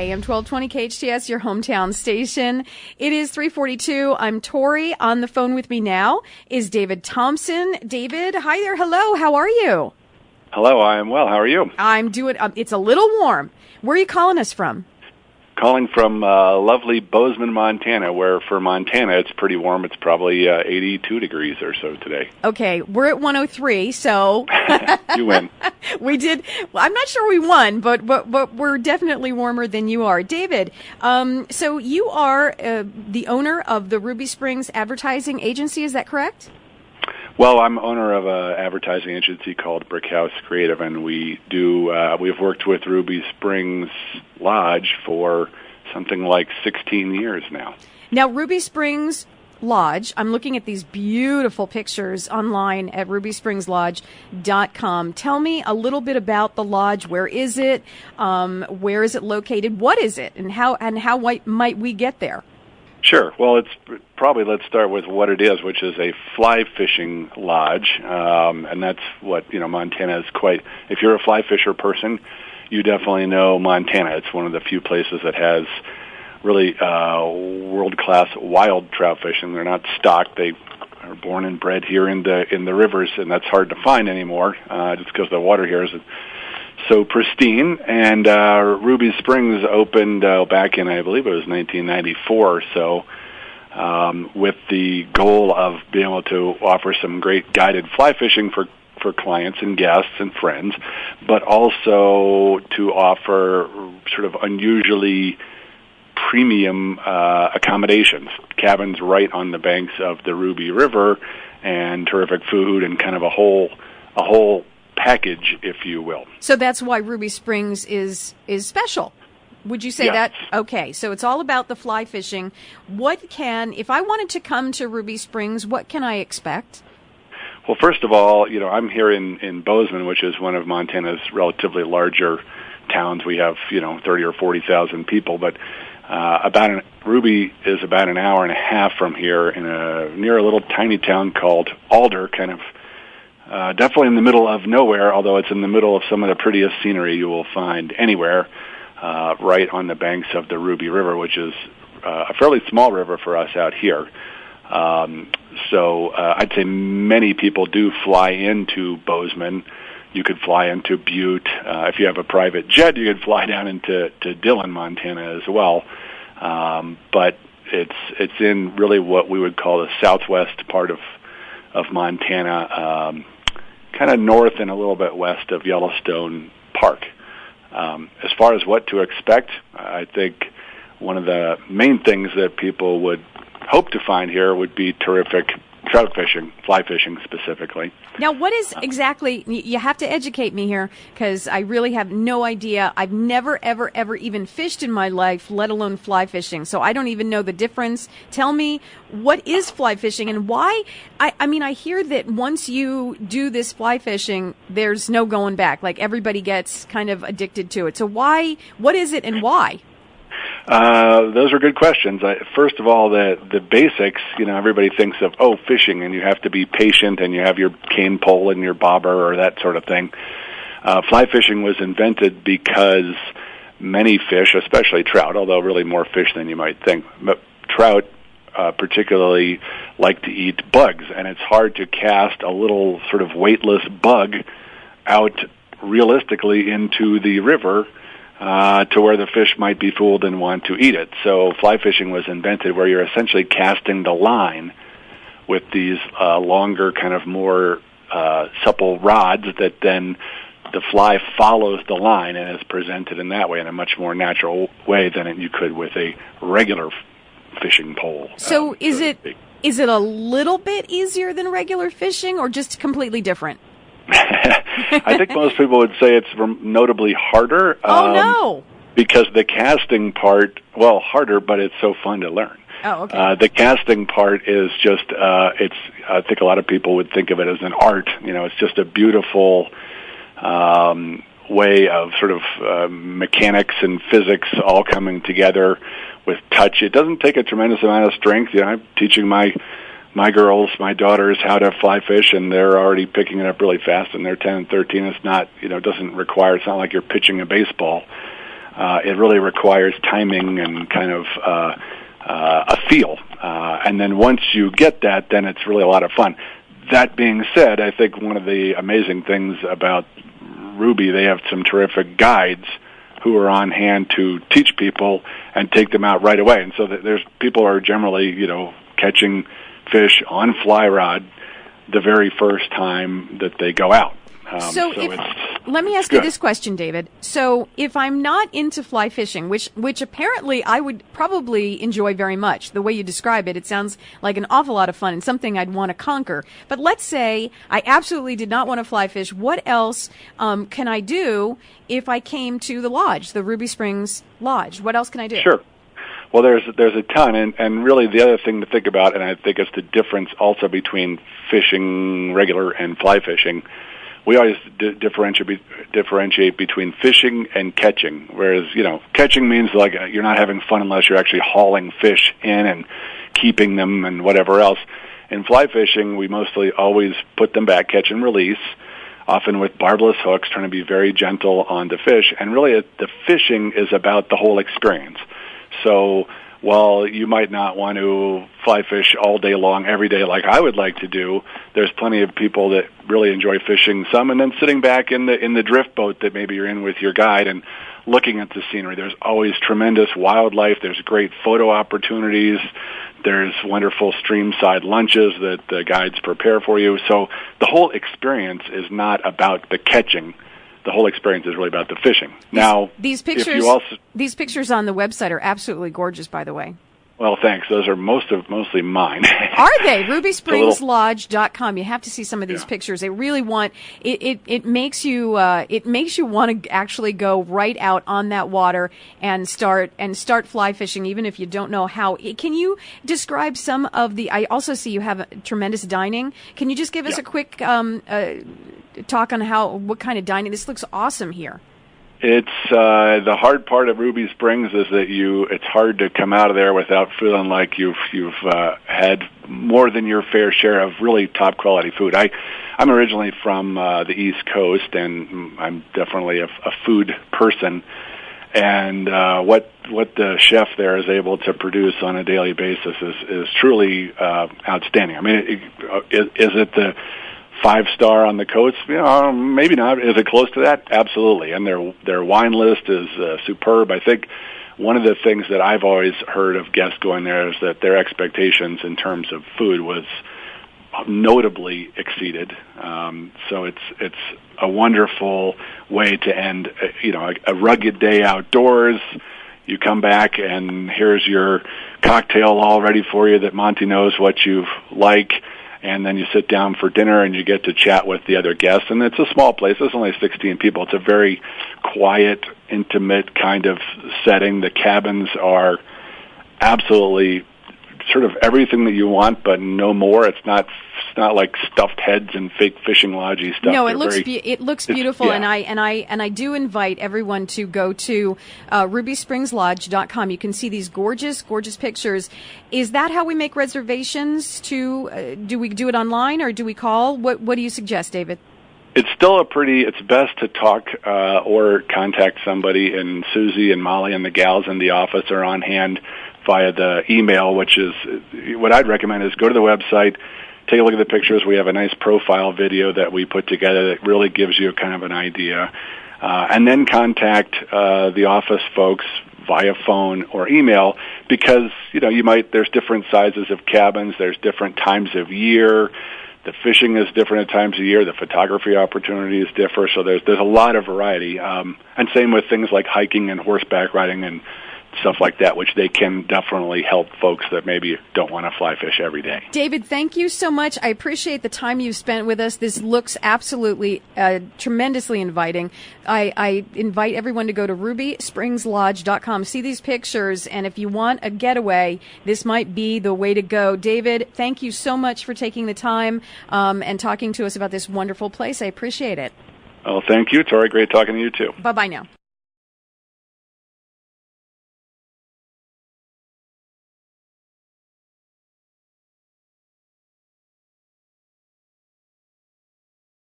AM 1220 KHTS, your hometown station. It is 3:42. I'm Tori. On the phone with me now is David Thompson. David, hi there. Hello. How are you? Hello. I am well. How are you? I'm doing. It's a little warm. Where are you calling us from? Calling from lovely Bozeman, Montana, where for Montana it's pretty warm. It's probably 82 degrees or so today. Okay, we're at 103, so you win. We did. Well, I'm not sure we won, but we're definitely warmer than you are, David. So you are the owner of the Ruby Springs Advertising Agency. Is that correct? Well, I'm owner of an advertising agency called Brickhouse Creative, and we've worked with Ruby Springs Lodge for something like 16 years now. Now, Ruby Springs Lodge, I'm looking at these beautiful pictures online at rubysprings.lodge.com. Tell me a little bit about the lodge. Where is it? Where is it located? What is it? And how might we get there? Sure. Well, let's start with what it is, which is a fly fishing lodge, and that's what, Montana is quite. If you're a fly fisher person, you definitely know Montana. It's one of the few places that has really world-class wild trout fishing. They're not stocked. They are born and bred here in the rivers, and that's hard to find anymore, just because the water here is so pristine. And Ruby Springs opened back in, I believe it was 1994 or so, with the goal of being able to offer some great guided fly fishing for clients and guests and friends, but also to offer sort of unusually premium accommodations, cabins right on the banks of the Ruby River, and terrific food and kind of a whole package, if you will. So that's why Ruby Springs is special. Would you say that? Okay, so it's all about the fly fishing. If I wanted to come to Ruby Springs, what can I expect? Well, first of all, I'm here in Bozeman, which is one of Montana's relatively larger towns. We have, 30 or 40,000 people, but Ruby is about an hour and a half from here near a little tiny town called Alder, kind of definitely in the middle of nowhere, although it's in the middle of some of the prettiest scenery you will find anywhere, right on the banks of the Ruby River, which is a fairly small river for us out here. So I'd say many people do fly into Bozeman. You could fly into Butte. If you have a private jet, you could fly down into Dillon, Montana as well. But it's in really what we would call the southwest part of Montana, kind of north and a little bit west of Yellowstone Park. As far as what to expect, I think one of the main things that people would hope to find here would be terrific trout fishing, fly fishing specifically. Now, what is exactly, you have to educate me here, because I really have no idea. I've never, ever, ever even fished in my life, let alone fly fishing, so I don't even know the difference. Tell me, what is fly fishing and why? I hear that once you do this fly fishing, there's no going back. Like, everybody gets kind of addicted to it. So what is it and why? Those are good questions. First of all, the basics, everybody thinks of, fishing, and you have to be patient, and you have your cane pole and your bobber or that sort of thing. Fly fishing was invented because many fish, especially trout, although really more fish than you might think, but trout particularly like to eat bugs, and it's hard to cast a little sort of weightless bug out realistically into the river to where the fish might be fooled and want to eat it. So fly fishing was invented where you're essentially casting the line with these longer, kind of more supple rods that then the fly follows the line and is presented in that way, in a much more natural way than you could with a regular fishing pole. So is it a little bit easier than regular fishing, or just completely different? I think most people would say it's notably harder. Oh, no. Because the casting part, harder, but it's so fun to learn. Oh, okay. The casting part is just, I think a lot of people would think of it as an art. It's just a beautiful way of sort of mechanics and physics all coming together with touch. It doesn't take a tremendous amount of strength. I'm teaching my girls, my daughters, how to fly fish, and they're already picking it up really fast, and they're 10 and 13. It's not, it's not like you're pitching a baseball. it really requires timing and kind of a feel. And then once you get that, then it's really a lot of fun. That being said, I think one of the amazing things about Ruby, they have some terrific guides who are on hand to teach people and take them out right away. And so there's people are generally, catching fish on fly rod the very first time that they go out. Let me ask you this question, David. So if I'm not into fly fishing, which apparently I would probably enjoy very much, the way you describe it, it sounds like an awful lot of fun and something I'd want to conquer. But let's say I absolutely did not want to fly fish. What else can I do if I came to the lodge, the Ruby Springs Lodge? What else can I do? Sure. Well, there's a ton, and really the other thing to think about, and I think it's the difference also between fishing regular and fly fishing. We always differentiate between fishing and catching, whereas, catching means like you're not having fun unless you're actually hauling fish in and keeping them and whatever else. In fly fishing, we mostly always put them back, catch and release, often with barbless hooks, trying to be very gentle on the fish. And really, the fishing is about the whole experience. So while you might not want to fly fish all day long, every day like I would like to do, there's plenty of people that really enjoy fishing some and then sitting back in the drift boat that maybe you're in with your guide and looking at the scenery. There's always tremendous wildlife. There's great photo opportunities. There's wonderful streamside lunches that the guides prepare for you. So the whole experience is not about the catching. The whole experience is really about the fishing. These pictures on the website are absolutely gorgeous, by the way. Well, thanks. Those are mostly mine. Are they? RubySpringsLodge.com. You have to see some of these pictures. They really it makes you want to actually go right out on that water and start fly fishing, even if you don't know how. Can you describe some of I also see you have tremendous dining. Can you just give us a quick talk on what kind of dining? This looks awesome here. It's the hard part of Ruby Springs is that it's hard to come out of there without feeling like you've had more than your fair share of really top quality food. I'm originally from the East Coast, and I'm definitely a food person. And what the chef there is able to produce on a daily basis is truly outstanding. I mean, is it the 5-star on the coast? Maybe not. Is it close to that? Absolutely. And their wine list is superb. I think one of the things that I've always heard of guests going there is that their expectations in terms of food was notably exceeded. So it's a wonderful way to end, a rugged day outdoors. You come back and here's your cocktail all ready for you that Monty knows what you like. And then you sit down for dinner and you get to chat with the other guests. And it's a small place. There's only 16 people. It's a very quiet, intimate kind of setting. The cabins are absolutely sort of everything that you want, but no more. It's not like stuffed heads and fake fishing lodgy stuff. No, it looks beautiful, yeah. and I do invite everyone to go to RubySpringsLodge.com. You can see these gorgeous pictures. Is that how we make reservations? Do we do it online or do we call? What do you suggest, David? It's still it's best to talk or contact somebody, and Susie and Molly and the gals in the office are on hand via the email, which is what I'd recommend is go to the website, take a look at the pictures. We have a nice profile video that we put together that really gives you kind of an idea. And then contact the office folks via phone or email because, there's different sizes of cabins, there's different times of year. The fishing is different at times of year. The photography opportunities differ. So there's a lot of variety. And same with things like hiking and horseback riding and stuff like that, which they can definitely help folks that maybe don't want to fly fish every day. David, thank you so much. I appreciate the time you've spent with us. This looks absolutely tremendously inviting. I invite everyone to go to RubySpringsLodge.com. See these pictures, and if you want a getaway, this might be the way to go. David, thank you so much for taking the time and talking to us about this wonderful place. I appreciate it. Oh, thank you, Tori. Great talking to you, too. Bye-bye now.